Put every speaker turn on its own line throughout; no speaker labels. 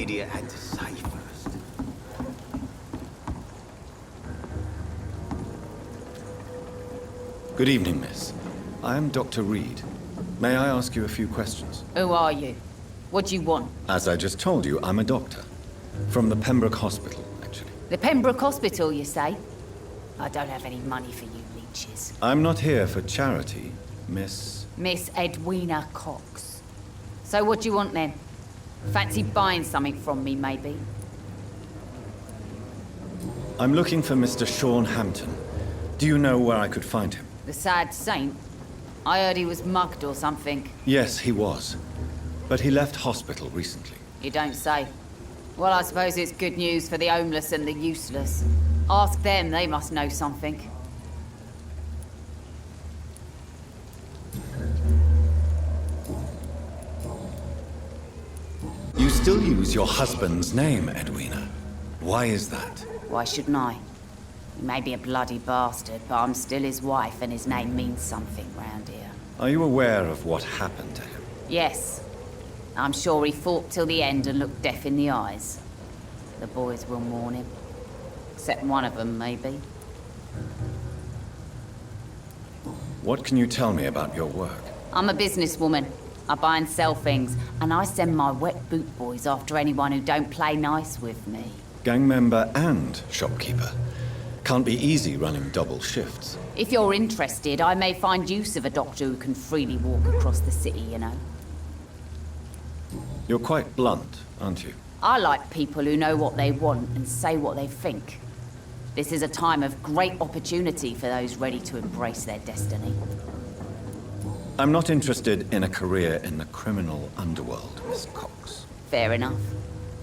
idiot had to say first.
Good evening, miss. I am Dr. Reed. May I ask you a few questions?
Who are you? What do you want?
As I just told you, I'm a doctor. From the Pembroke Hospital, actually.
The Pembroke Hospital, you say? I don't have any money for you leeches.
I'm not here for charity, Miss...
Miss Edwina Cox. So what do you want then? Fancy buying something from me, maybe?
I'm looking for Mr. Sean Hampton. Do you know where I could find him?
The sad saint? I heard he was mugged or something.
Yes, he was. But he left hospital recently.
You don't say. Well, I suppose it's good news for the homeless and the useless. Ask them, they must know something.
You still use your husband's name, Edwina. Why is that?
Why shouldn't I? He may be a bloody bastard, but I'm still his wife and his name means something round here.
Are you aware of what happened to him?
Yes. I'm sure he fought till the end and looked death in the eyes. The boys will mourn him. Except one of them, maybe.
What can you tell me about your work?
I'm a businesswoman. I buy and sell things, and I send my wet boot boys after anyone who don't play nice with me.
Gang member and shopkeeper. Can't be easy running double shifts.
If you're interested, I may find use of a doctor who can freely walk across the city, you know.
You're quite blunt, aren't you?
I like people who know what they want and say what they think. This is a time of great opportunity for those ready to embrace their destiny.
I'm not interested in a career in the criminal underworld, Miss Cox.
Fair enough.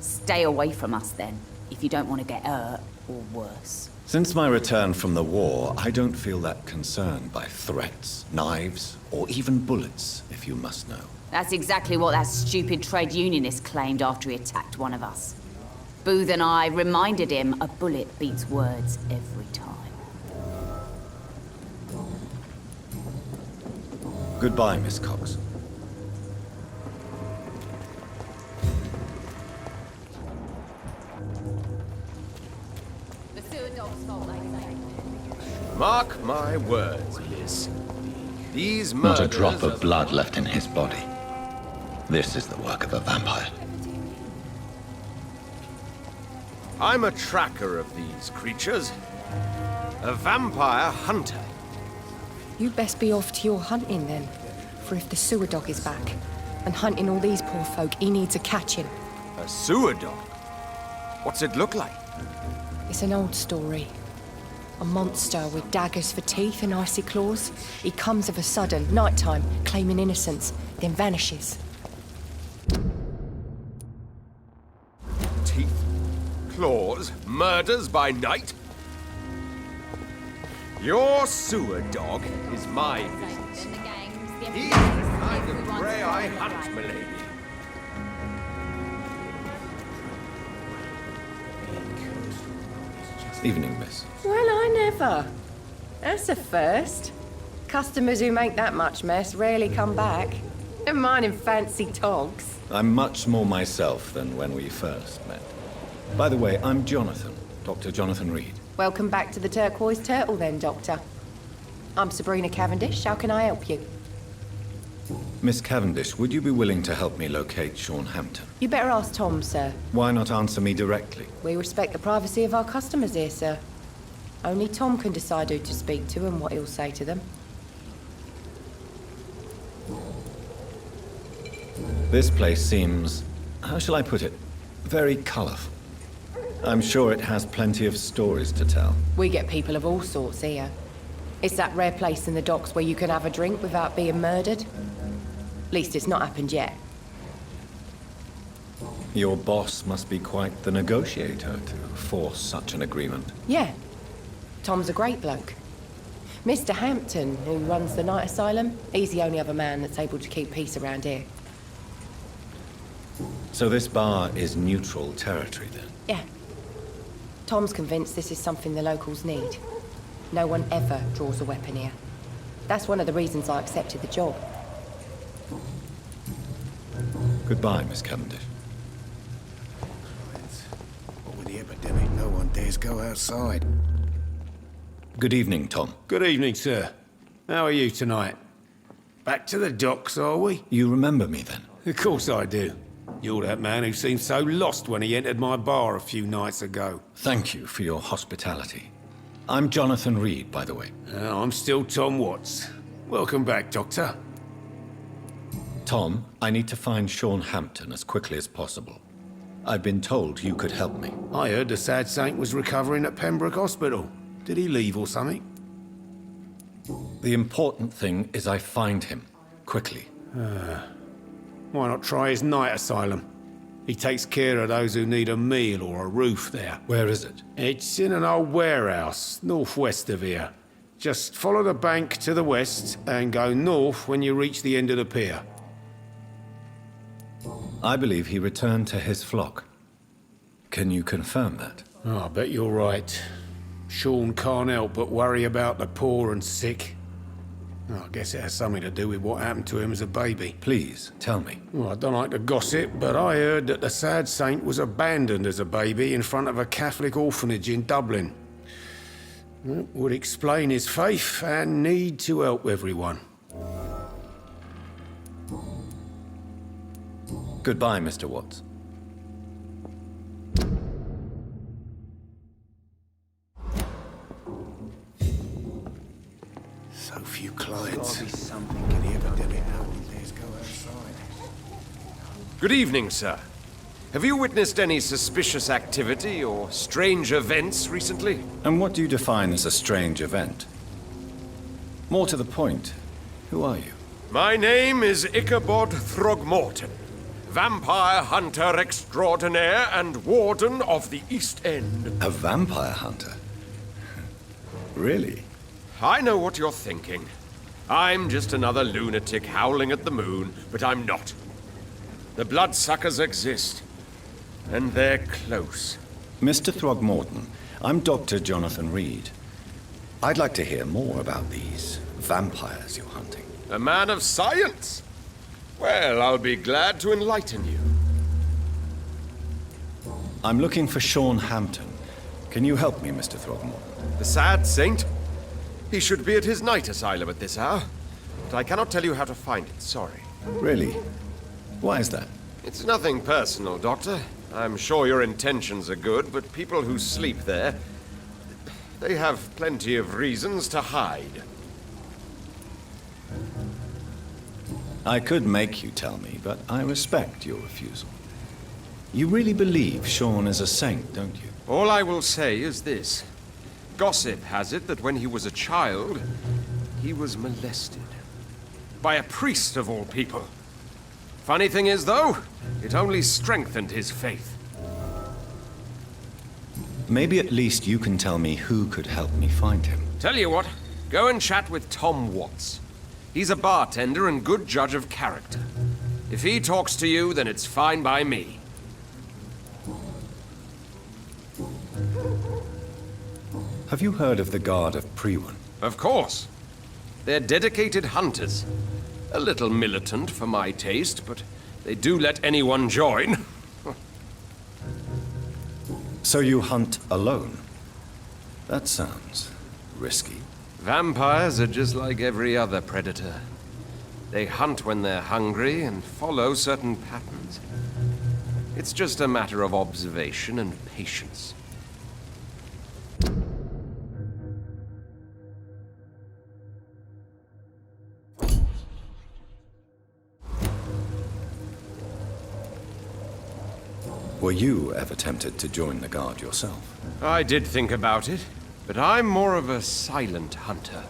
Stay away from us then, if you don't want to get hurt or worse.
Since my return from the war, I don't feel that concerned by threats, knives, or even bullets, if you must know.
That's exactly what that stupid trade unionist claimed after he attacked one of us. Booth and I reminded him a bullet beats words every time.
Goodbye, Miss Cox.
The sewer dog's fault, they say.
Mark my words, miss. These
Not
murders...
a drop of blood left in his body. This is the work of a vampire.
I'm a tracker of these creatures. A vampire hunter.
You best be off to your hunting then. For if the sewer dog is back, and hunting all these poor folk, he needs a catching.
A sewer dog? What's it look like?
It's an old story. A monster with daggers for teeth and icy claws. He comes of a sudden, nighttime, claiming innocence, then vanishes.
Teeth, claws, murders by night? Your sewer dog is my business. He's the kind of prey I hunt, milady.
Evening, miss.
Well, I never. That's a first. Customers who make that much mess rarely come back. Never mind in fancy togs.
I'm much more myself than when we first met. By the way, I'm Jonathan, Dr. Jonathan Reed.
Welcome back to the Turquoise Turtle then, Doctor. I'm Sabrina Cavendish. How can I help you?
Miss Cavendish, would you be willing to help me locate Sean Hampton?
You better ask Tom, sir.
Why not answer me directly?
We respect the privacy of our customers here, sir. Only Tom can decide who to speak to and what he'll say to them.
This place seems, how shall I put it, very colorful. I'm sure it has plenty of stories to tell.
We get people of all sorts here. It's that rare place in the docks where you can have a drink without being murdered. At least it's not happened yet.
Your boss must be quite the negotiator to force such an agreement.
Yeah. Tom's a great bloke. Mr. Hampton, who runs the night asylum, he's the only other man that's able to keep peace around here.
So this bar is neutral territory then?
Yeah. Tom's convinced this is something the locals need. No one ever draws a weapon here. That's one of the reasons I accepted the job.
Goodbye, Miss Cavendish.
one dares go outside.
Good evening, Tom.
Good evening, sir. How are you tonight? Back to the docks, are we?
You remember me then?
Of course I do. You're that man who seemed so lost when he entered my bar a few nights ago.
Thank you for your hospitality. I'm Jonathan Reed, by the way.
I'm still Tom Watts. Welcome back, Doctor.
Tom, I need to find Sean Hampton as quickly as possible. I've been told you could help me.
I heard the sad saint was recovering at Pembroke Hospital. Did he leave or something?
The important thing is I find him, quickly.
Why not try his night asylum? He takes care of those who need a meal or a roof there.
Where is it?
It's in an old warehouse, northwest of here. Just follow the bank to the west and go north when you reach the end of the pier.
I believe he returned to his flock. Can you confirm that?
Oh, I bet you're right. Sean can't help but worry about the poor and sick. Oh, I guess it has something to do with what happened to him as a baby.
Please, tell me.
Well, I don't like to gossip, but I heard that the sad saint was abandoned as a baby in front of a Catholic orphanage in Dublin. That would explain his faith and need to help everyone.
Goodbye, Mr. Watts.
So few clients. Gotta be something in the epidemic now one dares go outside.
Good evening, sir. Have you witnessed any suspicious activity or strange events recently?
And what do you define as a strange event? More to the point, who are you?
My name is Ichabod Throgmorton, vampire hunter extraordinaire and warden of the East End.
A vampire hunter? Really?
I know what you're thinking. I'm just another lunatic howling at the moon, but I'm not. The bloodsuckers exist, and they're close.
Mr. Throgmorton, I'm Dr. Jonathan Reed. I'd like to hear more about these vampires you're hunting.
A man of science? Well, I'll be glad to enlighten you.
I'm looking for Sean Hampton. Can you help me, Mr. Throgmorton?
The sad saint? He should be at his night asylum at this hour, but I cannot tell you how to find it, sorry.
Really? Why is that?
It's nothing personal, Doctor. I'm sure your intentions are good, but people who sleep there, they have plenty of reasons to hide.
I could make you tell me, but I respect your refusal. You really believe Sean is a saint, don't you?
All I will say is this. Gossip has it that when he was a child, he was molested. By a priest of all people. Funny thing is, though, it only strengthened his faith.
Maybe at least you can tell me who could help me find him.
Tell you what, go and chat with Tom Watts. He's a bartender and good judge of character. If he talks to you, then it's fine by me.
Have you heard of the Guard of Priwen?
Of course. They're dedicated hunters. A little militant for my taste, but they do let anyone join.
So you hunt alone? That sounds risky.
Vampires are just like every other predator. They hunt when they're hungry and follow certain patterns. It's just a matter of observation and patience.
Were you ever tempted to join the Guard yourself?
I did think about it, but I'm more of a silent hunter.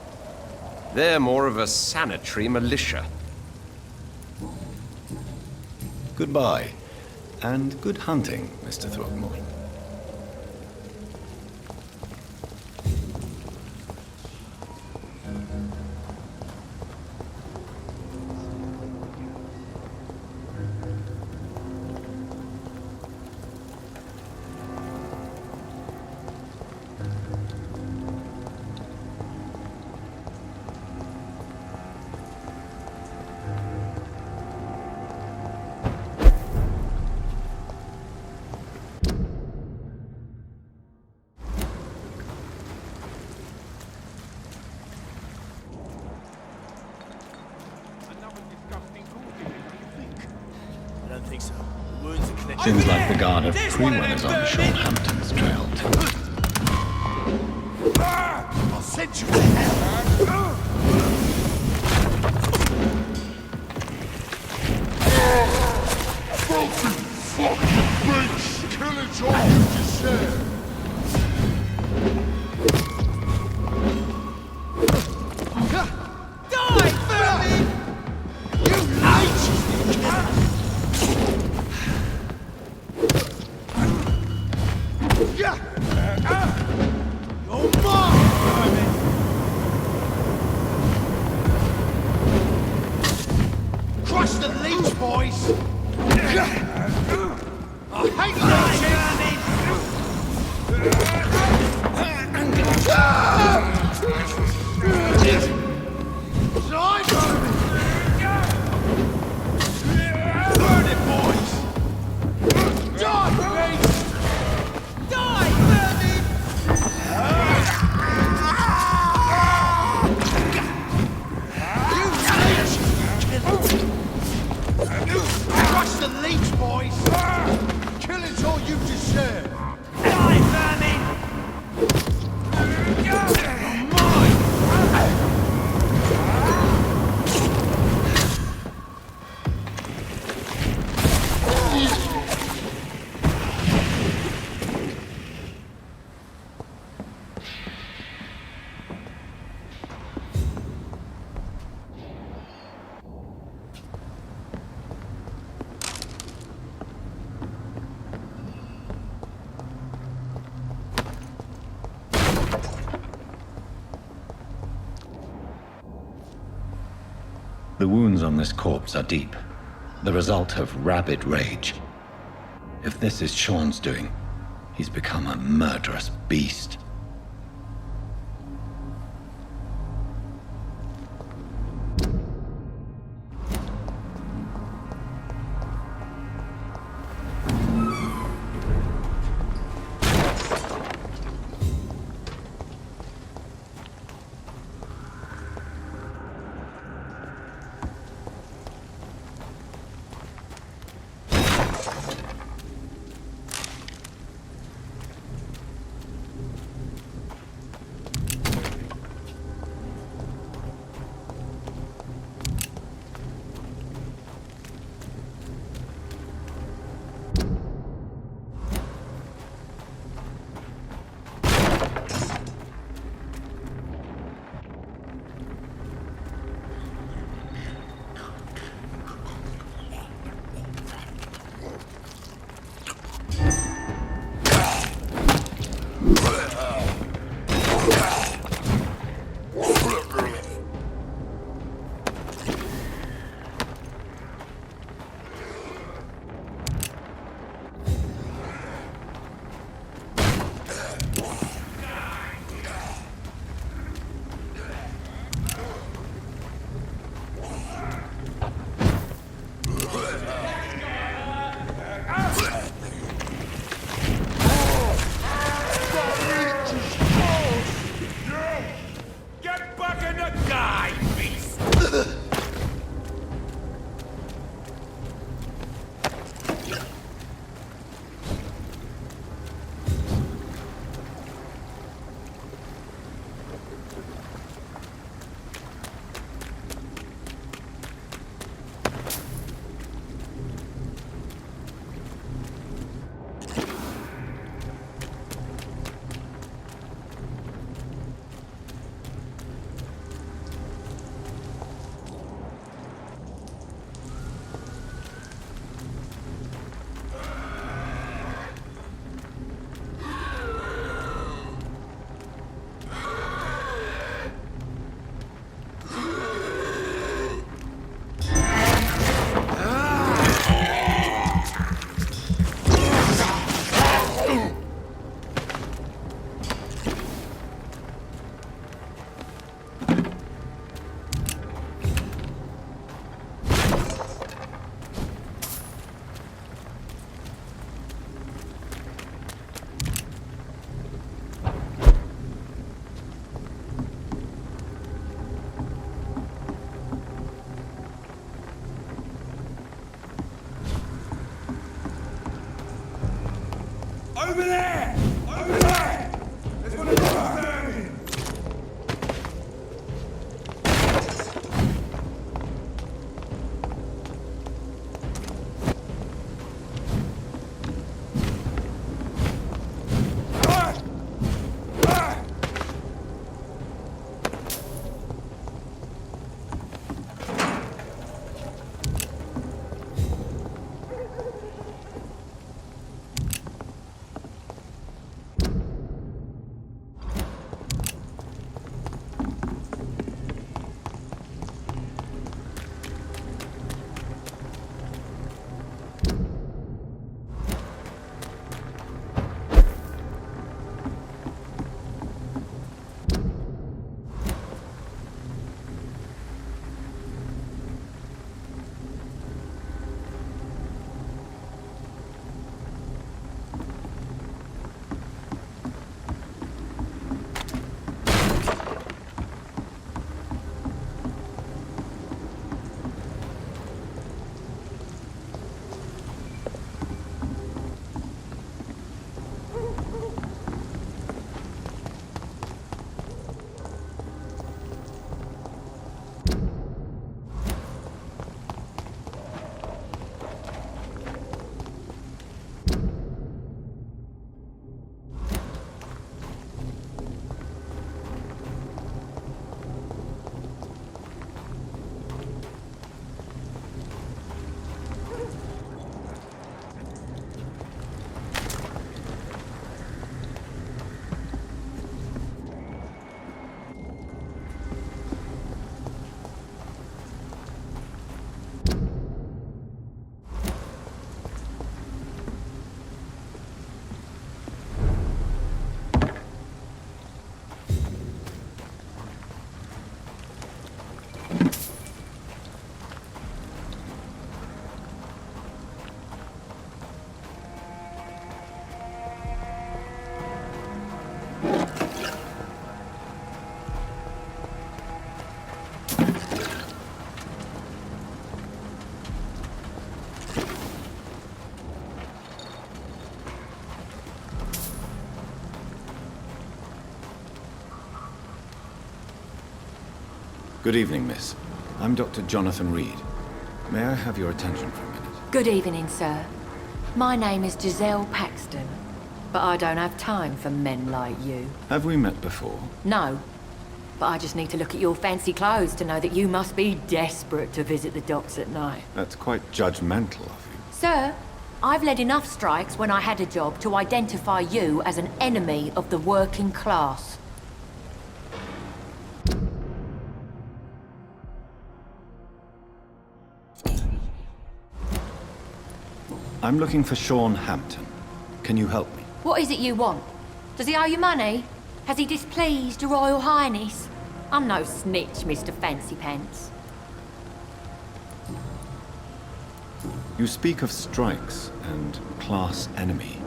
They're more of a sanitary militia.
Goodbye, and good hunting, Mr. Throgmorton.
think so. The wounds are connected.
Seems like the guard of Pre-Winners on Sean Hampton's trail, too.
I'll send you to hell.
Kill it all you deserve!
Die, vermin! You leech! You're mine, vermin! Crush the leech, boys! I hate burn it, boys! Die, mates! Die, vermin! Crush the leech, boys! Kill it all you deserve! Die, vermin!
The wounds on this corpse are deep, the result of rabid rage. If this is Sean's doing, he's become a murderous beast.
Over there! Over there! There's one of them standing!
Good evening, miss. I'm Dr. Jonathan Reed. May I have your attention for a minute?
Good evening, sir. My name is Giselle Paxton, but I don't have time for men like you.
Have we met before?
No, but I just need to look at your fancy clothes to know that you must be desperate to visit the docks at night.
That's quite judgmental of you.
Sir, I've led enough strikes when I had a job to identify you as an enemy of the working class.
I'm looking for Sean Hampton. Can you help me?
What is it you want? Does he owe you money? Has he displeased your Royal Highness? I'm no snitch, Mr. Fancy Pants.
You speak of strikes and class enemy.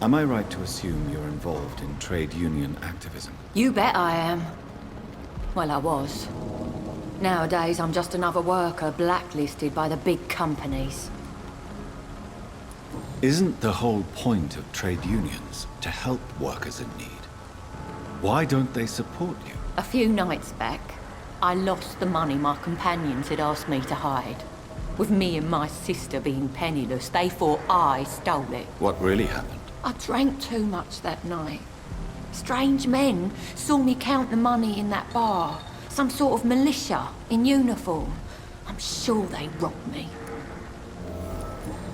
Am I right to assume you're involved in trade union activism?
You bet I am. Well, I was. Nowadays, I'm just another worker blacklisted by the big companies.
Isn't the whole point of trade unions to help workers in need? Why don't they support you?
A few nights back, I lost the money my companions had asked me to hide. With me and my sister being penniless, they thought I stole it.
What really happened?
I drank too much that night. Strange men saw me count the money in that bar. Some sort of militia in uniform. I'm sure they robbed me.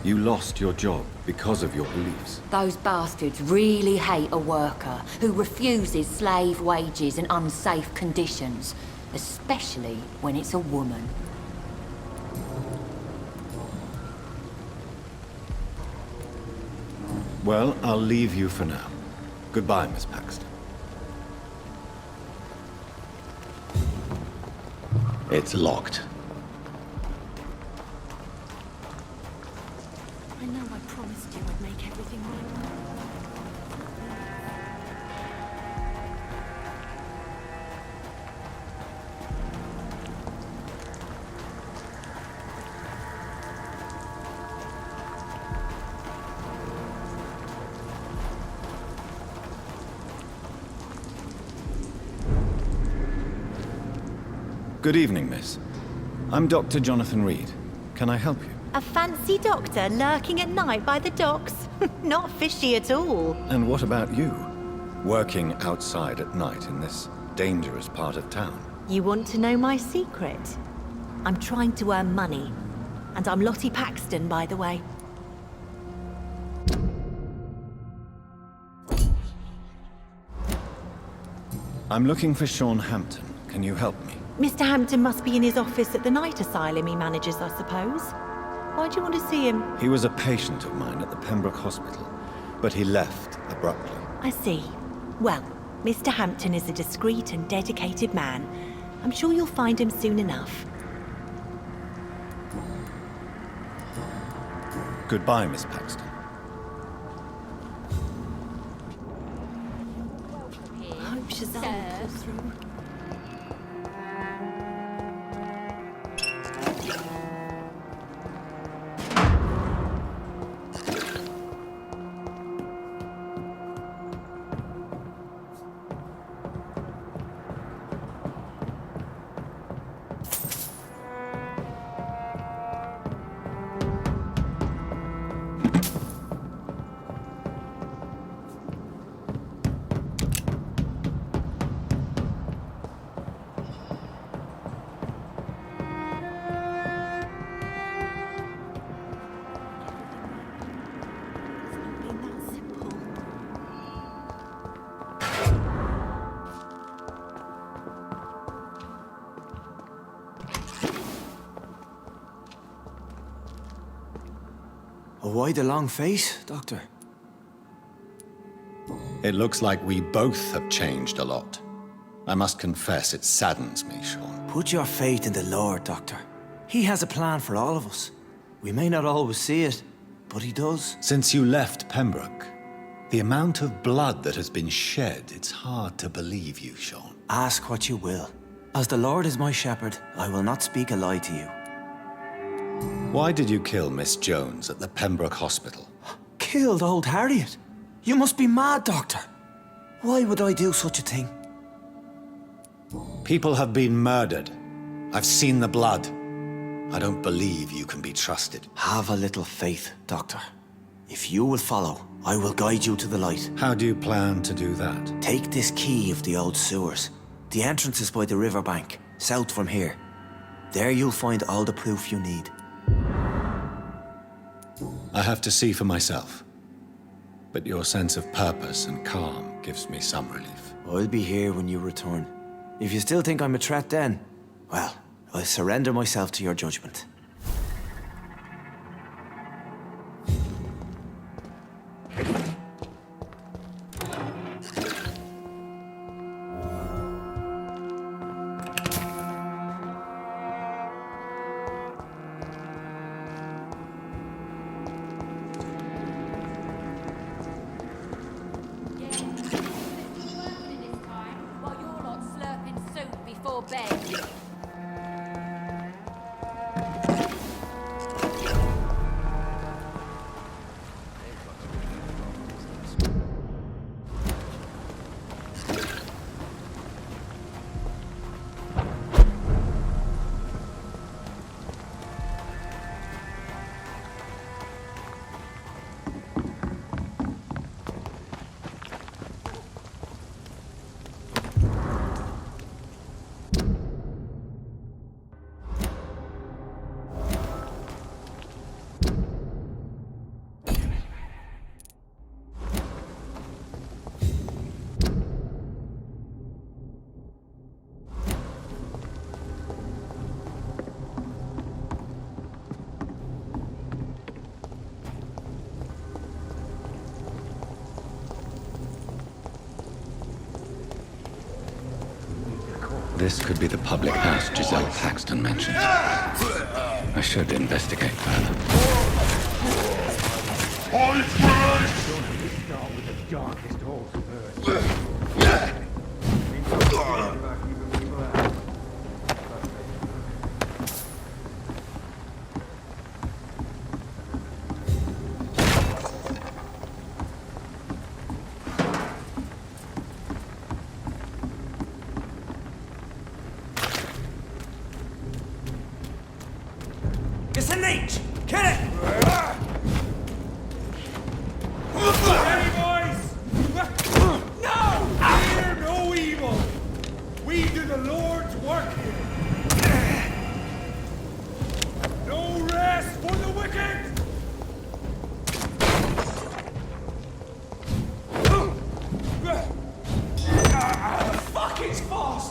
You lost your job because of your beliefs.
Those bastards really hate a worker who refuses slave wages and unsafe conditions, especially when it's a woman.
Well, I'll leave you for now. Goodbye, Miss Paxton.
It's locked.
I know I promised you I'd make everything right.
Good evening, miss. I'm Dr. Jonathan Reed. Can I help you?
A fancy doctor lurking at night by the docks? Not fishy at all.
And what about you? Working outside at night in this dangerous part of town?
You want to know my secret? I'm trying to earn money. And I'm Lottie Paxton, by the way.
I'm looking for Sean Hampton. Can you help me?
Mr. Hampton must be in his office at the night asylum he manages, I suppose. Why do you want to see him?
He was a patient of mine at the Pembroke Hospital, but he left abruptly.
I see. Well, Mr. Hampton is a discreet and dedicated man. I'm sure you'll find him soon enough.
Goodbye, Miss Paxton.
I hope Shazam pulls through.
Why the long face, Doctor?
It looks like we both have changed a lot. I must confess, it saddens me, Sean.
Put your faith in the Lord, Doctor. He has a plan for all of us. We may not always see it, but he does.
Since you left Pembroke, the amount of blood that has been shed, it's hard to believe you, Sean.
Ask what you will. As the Lord is my shepherd, I will not speak a lie to you.
Why did you kill Miss Jones at the Pembroke Hospital?
Killed old Harriet? You must be mad, Doctor. Why would I do such a thing?
People have been murdered. I've seen the blood. I don't believe you can be trusted.
Have a little faith, Doctor. If you will follow, I will guide you to the light.
How do you plan to do that?
Take this key of the old sewers. The entrance is by the riverbank, south from here. There you'll find all the proof you need.
I have to see for myself. But your sense of purpose and calm gives me some relief.
I'll be here when you return. If you still think I'm a threat then, well, I'll surrender myself to your judgment.
This could be the public house Giselle Paxton mentioned. I should investigate further.
All is right! Start with the darkest holes of Earth.
It's a leech! Kill it!
Ready, boys? No! Fear no evil! We do the Lord's work here! No rest for the wicked! Fuck, it's fast!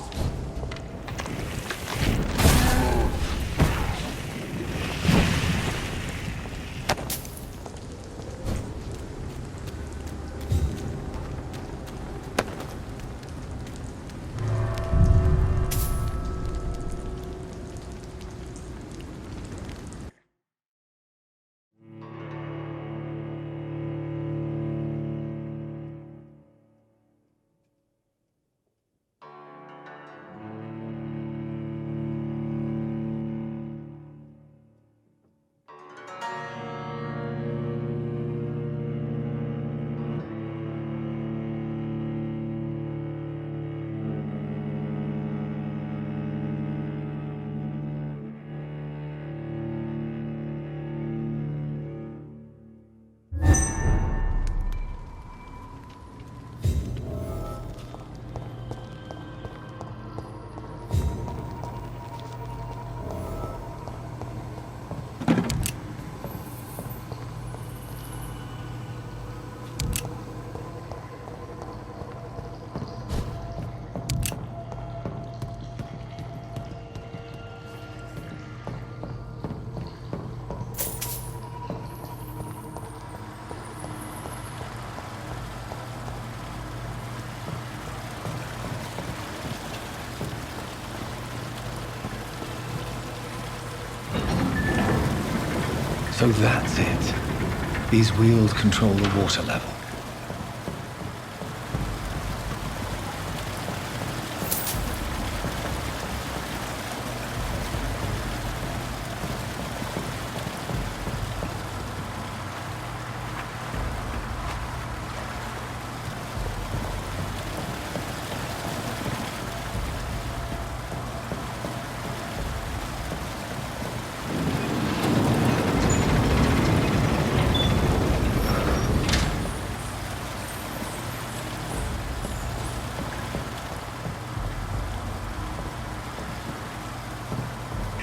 So that's it. These wheels control the water level.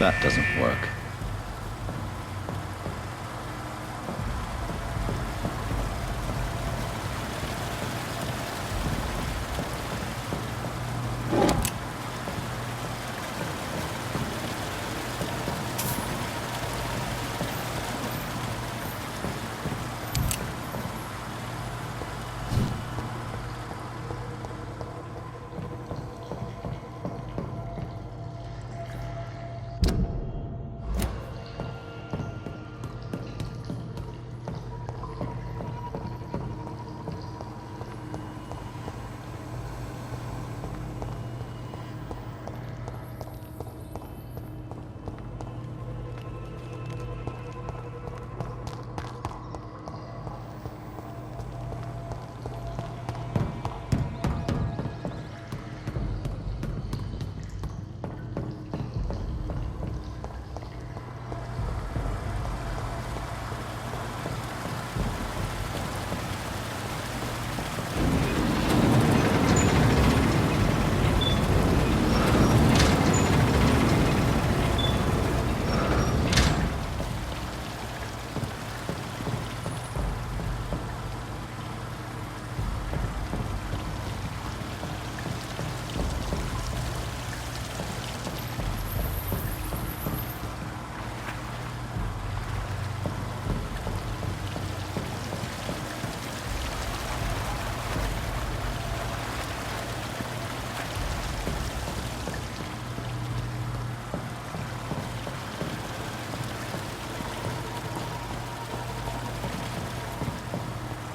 That doesn't work.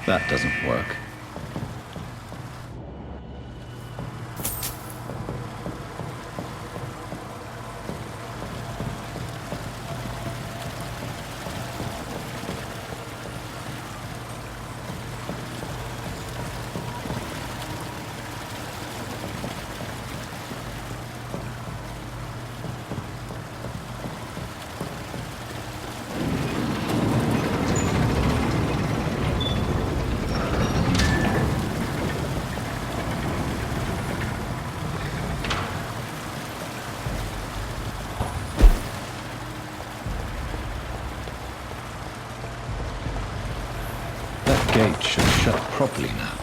That doesn't work. gate should shut properly now.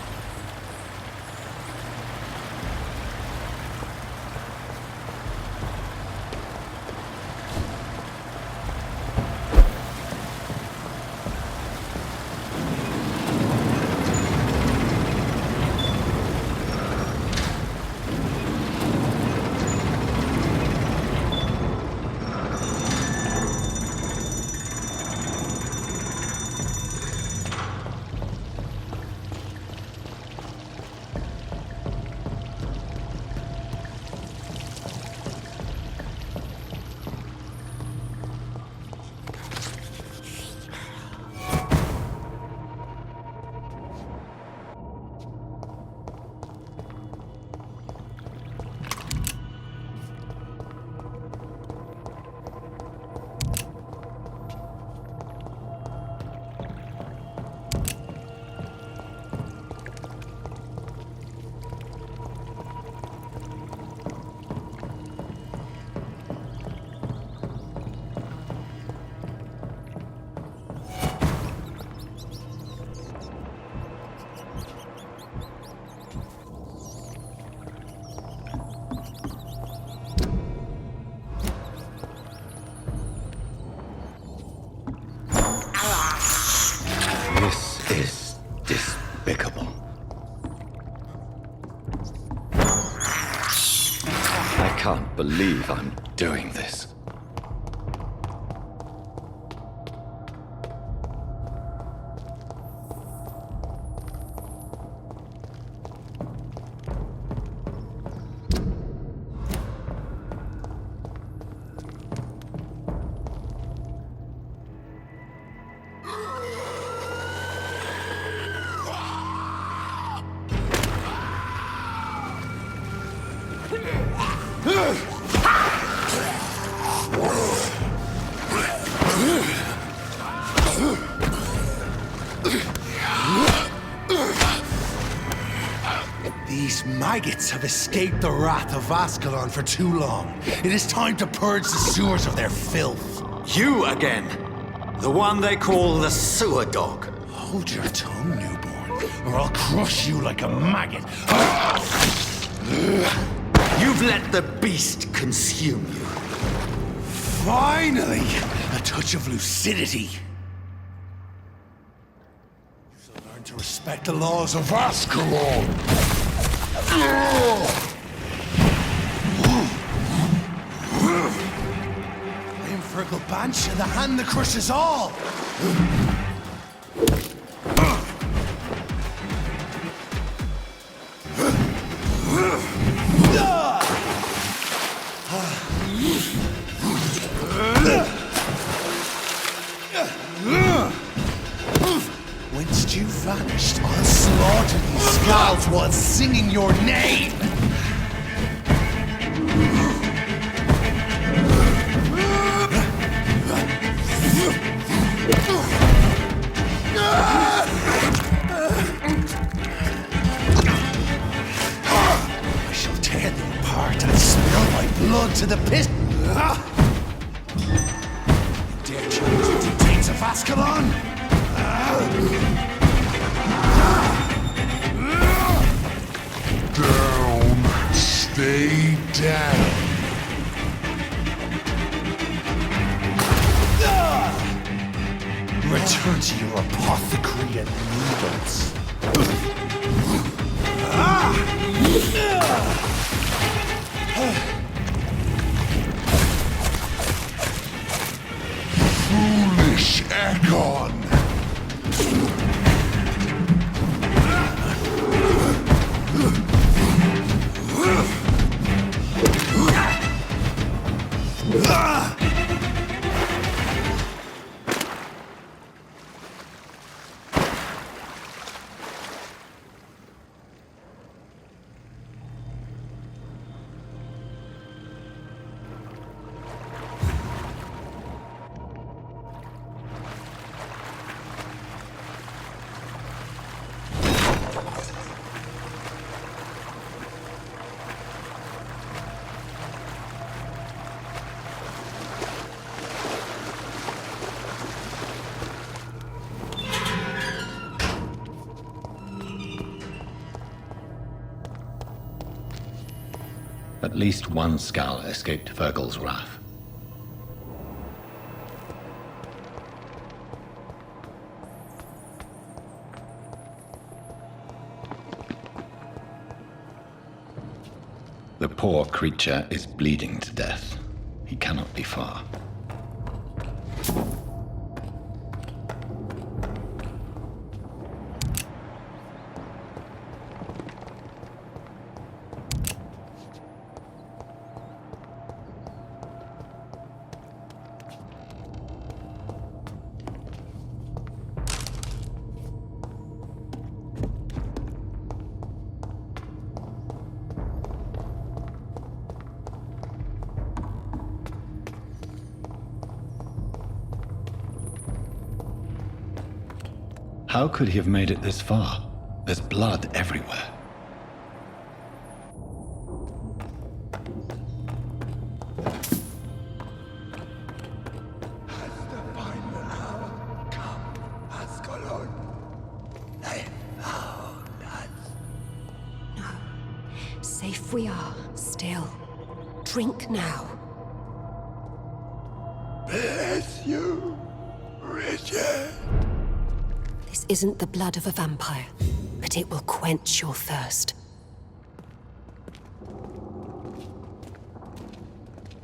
This is despicable. I can't believe I'm doing this.
These maggots have escaped the wrath of Ascalon for too long. It is time to purge the sewers of their filth.
You again! The one they call the sewer dog.
Hold your tongue, newborn, or I'll crush you like a maggot.
You've let the beast consume you.
Finally, a touch of lucidity. So learn to respect the laws of Ascalon. I am Fergal Bansha, the hand that crushes all. Whence you vanished, I'll slaughter these scouts while singing your name! I shall tear thee apart and spill my blood to the pit! You dare challenge the dictates of Ascalon? Down. Stay down. Return to your apothecary and needles. Foolish Agon!
At least one skull escaped Virgil's wrath. The poor creature is bleeding to death. He cannot be far. How could he have made it this far? There's blood everywhere.
Safe we are, still. Drink now.
Bless you, Richard.
This isn't the blood of a vampire, but it will quench your thirst.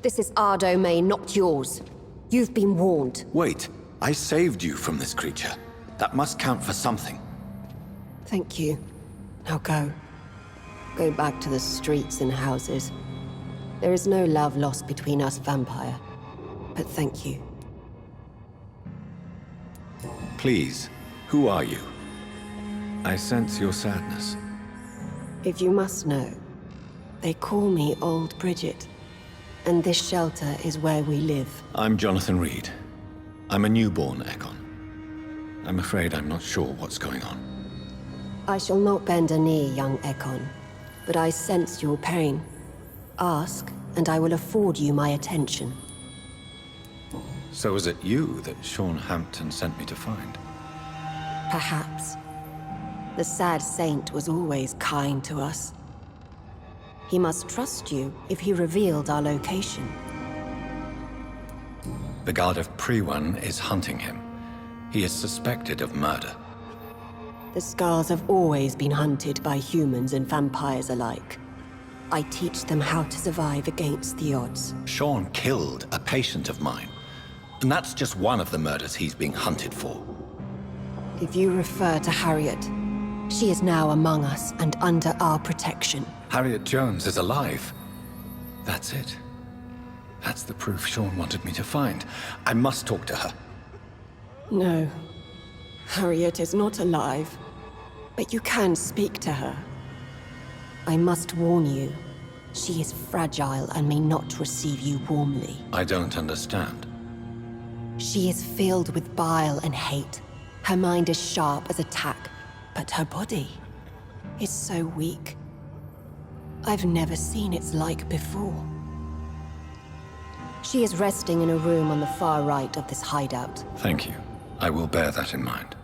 This is our domain, not yours. You've been warned.
Wait, I saved you from this creature. That must count for something.
Thank you. Now go. Go back to the streets and houses. There is no love lost between us, vampire. But thank you.
Please, who are you? I sense your sadness.
If you must know, they call me Old Bridget. And this shelter is where we live.
I'm Jonathan Reed. I'm a newborn Ekon. I'm afraid I'm not sure what's going on.
I shall not bend a knee, young Ekon. But I sense your pain. Ask, and I will afford you my attention.
So is it you that Sean Hampton sent me to find?
Perhaps. The sad saint was always kind to us. He must trust you if he revealed our location.
The Guard of Prewan is hunting him. He is suspected of murder.
The Scars have always been hunted by humans and vampires alike. I teach them how to survive against the odds.
Sean killed a patient of mine. And that's just one of the murders he's being hunted for.
If you refer to Harriet, she is now among us and under our protection.
Harriet Jones is alive. That's it. That's the proof Sean wanted me to find. I must talk to her.
No. Harriet is not alive. But you can speak to her. I must warn you. She is fragile and may not receive you warmly.
I don't understand.
She is filled with bile and hate. Her mind is sharp as a tack, but her body is so weak. I've never seen its like before. She is resting in a room on the far right of this hideout.
Thank you. I will bear that in mind.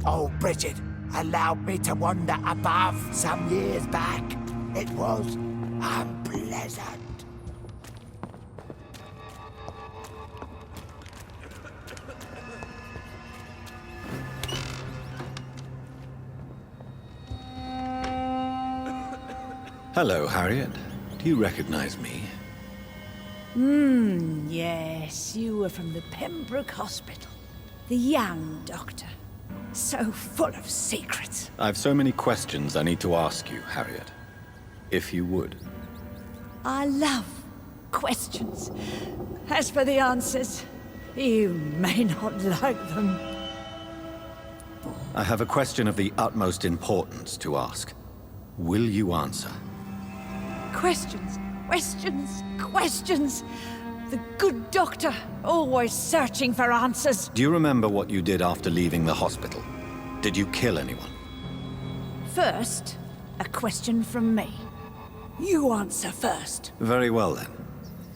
Oh, Bridget allowed me to wander above some years back. It was unpleasant.
Hello, Harriet. Do you recognize me?
Yes, you were from the Pembroke Hospital. The young doctor. So full of secrets.
I've so many questions I need to ask you, Harriet. If you would.
I love questions. As for the answers, you may not like them.
I have a question of the utmost importance to ask. Will you answer?
Questions, questions, questions. The good doctor, always searching for answers.
Do you remember what you did after leaving the hospital? Did you kill anyone?
First, a question from me. You answer first.
Very well, then.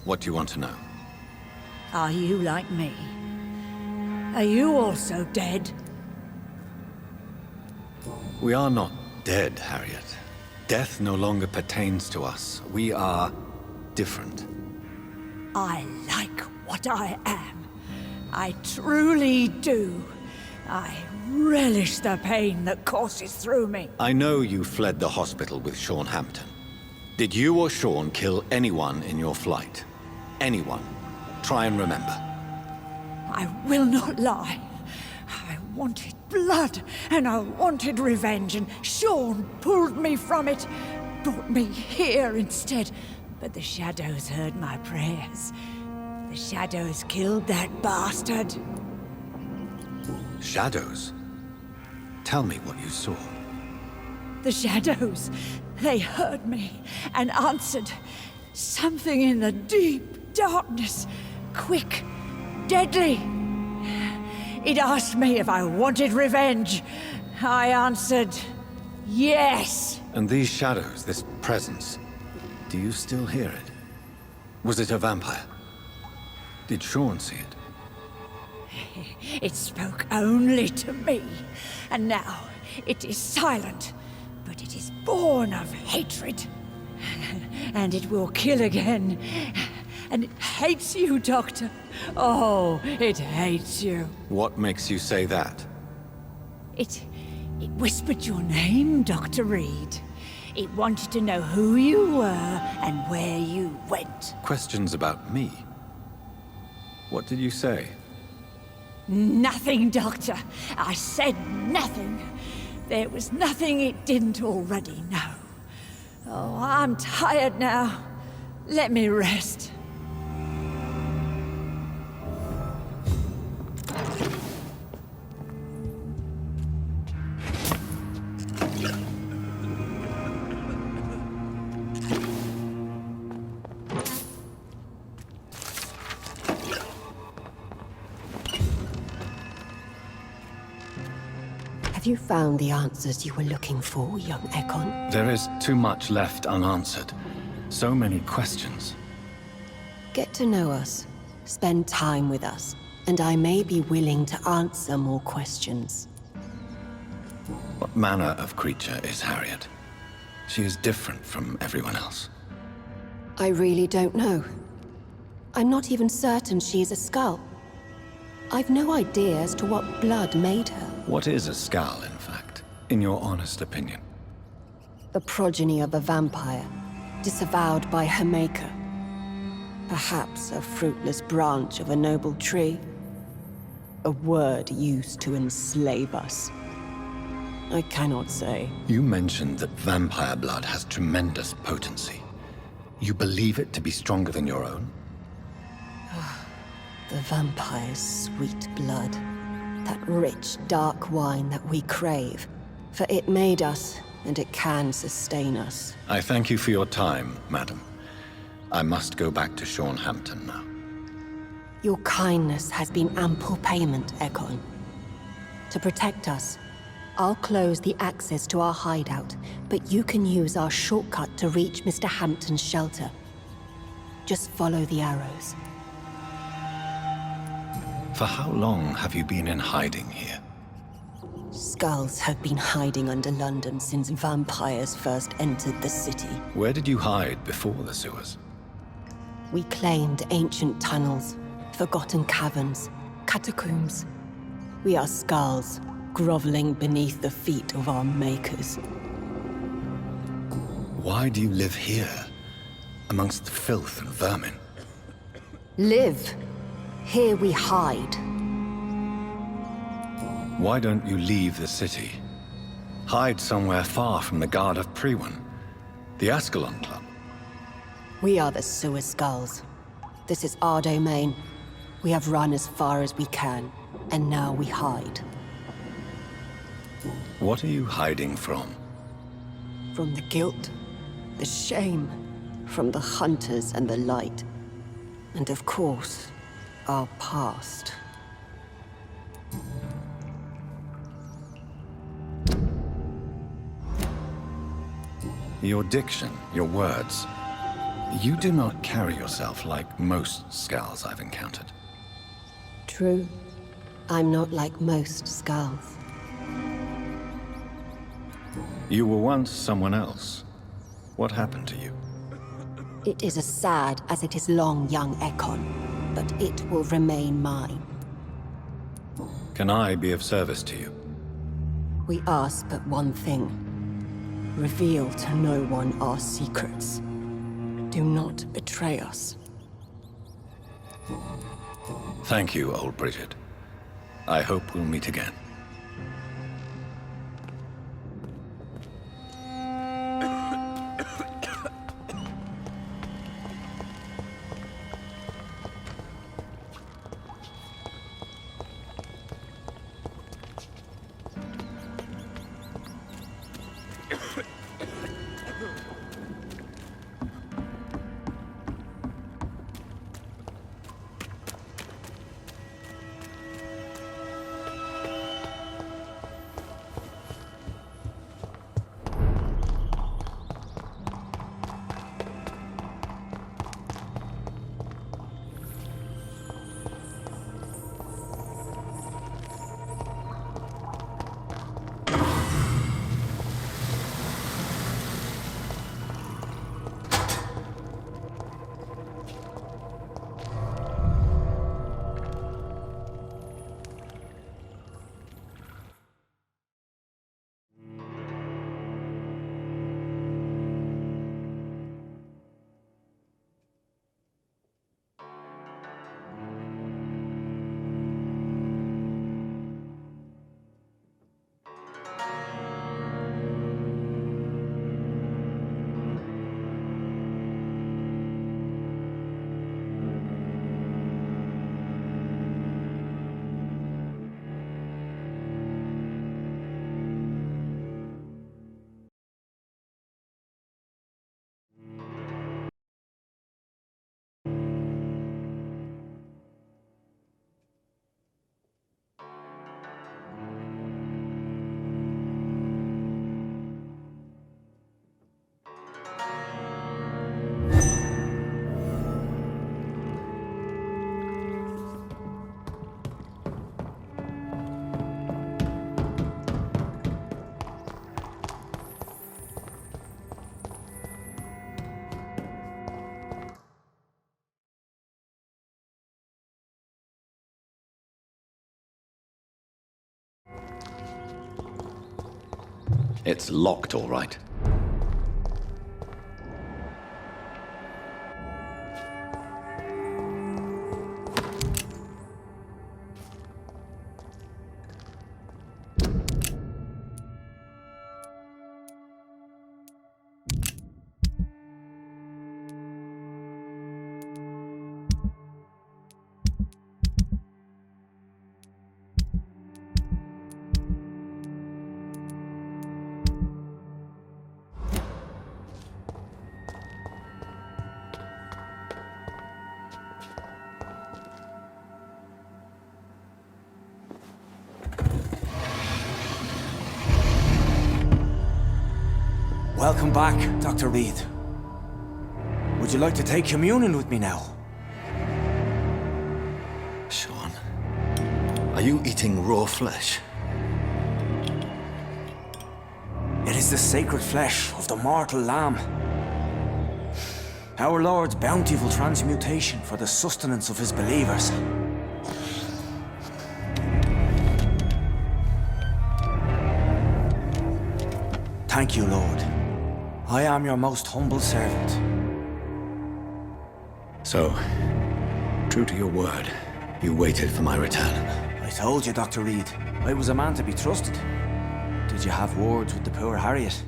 What do you want to know?
Are you like me? Are you also dead?
We are not dead, Harriet. Death no longer pertains to us. We are different.
I like what I am. I truly do. I relish the pain that courses through me.
I know you fled the hospital with Sean Hampton. Did you or Sean kill anyone in your flight? Anyone? Try and remember.
I will not lie. I wanted blood, and I wanted revenge, and Sean pulled me from it, brought me here instead. But the shadows heard my prayers. The shadows killed that bastard.
Shadows? Tell me what you saw.
The shadows, they heard me and answered. Something in the deep darkness, quick, deadly. It asked me if I wanted revenge. I answered, yes.
And these shadows, this presence, do you still hear it? Was it a vampire? Did Sean see it?
It spoke only to me, and now it is silent, but it is born of hatred. And it will kill again. And it hates you, Doctor. Oh, it hates you.
What makes you say that?
It whispered your name, Dr. Reed. It wanted to know who you were and where you went.
Questions about me? What did you say?
Nothing, Doctor. I said nothing. There was nothing it didn't already know. Oh, I'm tired now. Let me rest.
Have you found the answers you were looking for, young Ekon?
There is too much left unanswered. So many questions.
Get to know us, spend time with us, and I may be willing to answer more questions.
What manner of creature is Harriet? She is different from everyone else.
I really don't know. I'm not even certain she is a skull. I've no idea as to what blood made her.
What is a skull, in fact, in your honest opinion?
The progeny of a vampire, disavowed by her maker. Perhaps a fruitless branch of a noble tree. A word used to enslave us. I cannot say.
You mentioned that vampire blood has tremendous potency. You believe it to be stronger than your own?
The vampire's sweet blood. That rich, dark wine that we crave. For it made us, and it can sustain us.
I thank you for your time, madam. I must go back to Sean Hampton now.
Your kindness has been ample payment, Ekon. To protect us, I'll close the access to our hideout, but you can use our shortcut to reach Mr. Hampton's shelter. Just follow the arrows.
For how long have you been in hiding here?
Skulls have been hiding under London since vampires first entered the city.
Where did you hide before the sewers?
We claimed ancient tunnels, forgotten caverns, catacombs. We are skulls, groveling beneath the feet of our makers.
Why do you live here, amongst filth and vermin?
Live. Here we hide.
Why don't you leave the city? Hide somewhere far from the Guard of Priwen, the Ascalon Club.
We are the sewer skulls. This is our domain. We have run as far as we can, and now we hide.
What are you hiding from?
From the guilt, the shame, from the hunters and the light. And of course, our past.
Your diction, your words. You do not carry yourself like most Skulls I've encountered.
True. I'm not like most Skulls.
You were once someone else. What happened to you?
It is as sad as it is long, young Ekon, but it will remain mine.
Can I be of service to you?
We ask but one thing. Reveal to no one our secrets. Do not betray us.
Thank you, old Bridget. I hope we'll meet again.
It's locked, all right.
Welcome back, Dr. Reed. Would you like to take communion with me now?
Sean, are you eating raw flesh?
It is the sacred flesh of the mortal lamb. Our Lord's bountiful transmutation for the sustenance of his believers. Thank you, Lord. I am your most humble servant.
So, true to your word, you waited for my return.
I told you, Dr. Reed, I was a man to be trusted. Did you have words with the poor Harriet?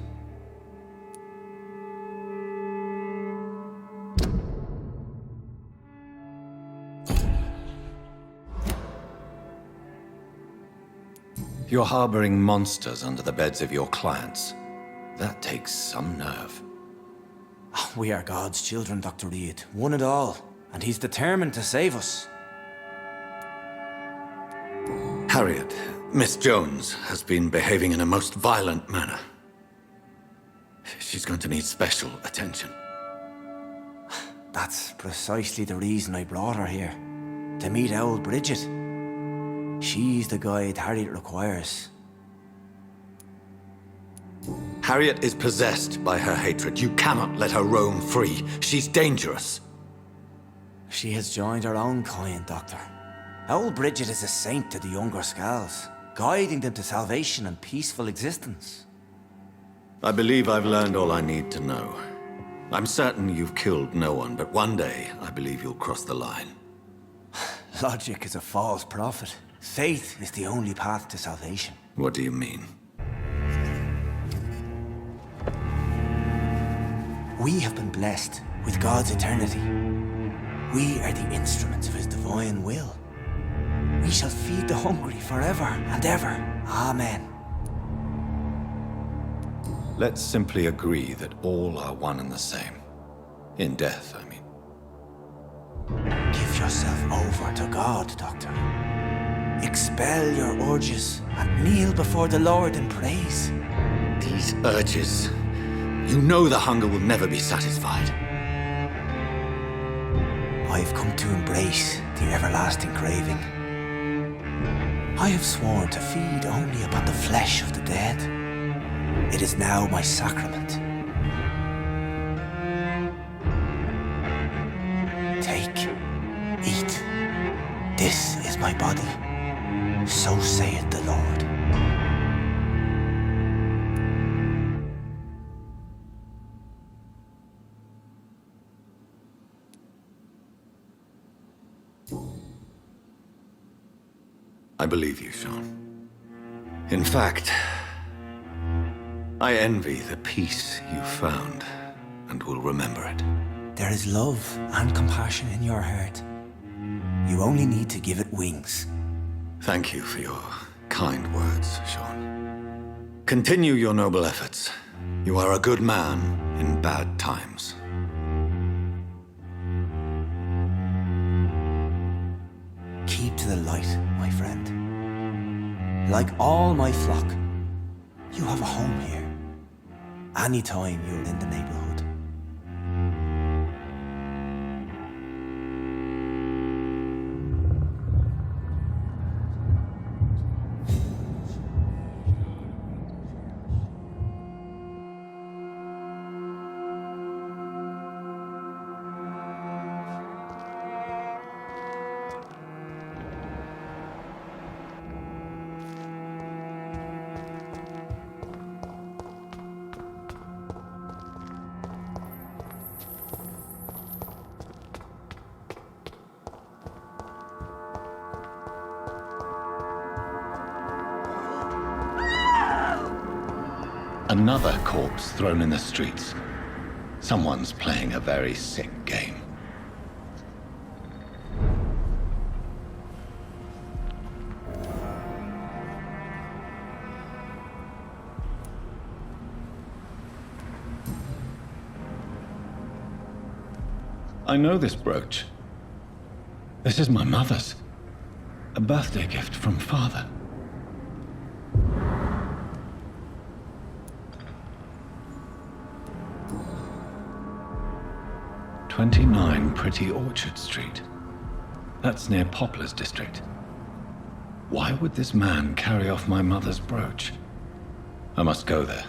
You're harboring monsters under the beds of your clients. That takes some nerve.
We are God's children, Dr. Reed, one and all, and he's determined to save us.
Harriet, Miss Jones, has been behaving in a most violent manner. she's going to need special attention.
That's precisely the reason I brought her here. To meet old Bridget. She's the guide Harriet requires.
Harriet is possessed by her hatred. You cannot let her roam free. She's dangerous.
She has joined her own kind, Doctor. Old Bridget is a saint to the younger Skulls, guiding them to salvation and peaceful existence.
I believe I've learned all I need to know. I'm certain you've killed no one, but one day I believe you'll cross the line.
Logic is a false prophet. Faith is the only path to salvation.
What do you mean?
We have been blessed with God's eternity. We are the instruments of His divine will. We shall feed the hungry forever and ever. Amen.
Let's simply agree that all are one and the same. In death, I mean.
Give yourself over to God, Doctor. Expel your urges and kneel before the Lord in praise.
These urges. You know the hunger will never be satisfied.
I've come to embrace the everlasting craving. I have sworn to feed only upon the flesh of the dead. It is now my sacrament. Take, eat. This is my body. So saith the Lord.
I believe you, Sean. In fact, I envy the peace you found and will remember it.
There is love and compassion in your heart. You only need to give it wings.
Thank you for your kind words, Sean. Continue your noble efforts. You are a good man in bad times.
Keep to the light, my friend. Like all my flock, you have a home here. Anytime you're in the neighborhood.
Another corpse thrown in the streets. Someone's playing a very sick game. I know this brooch. This is my mother's. A birthday gift from father. "29 Pretty Orchard Street. That's near Poplar's district. Why would this man carry off my mother's brooch? I must go there.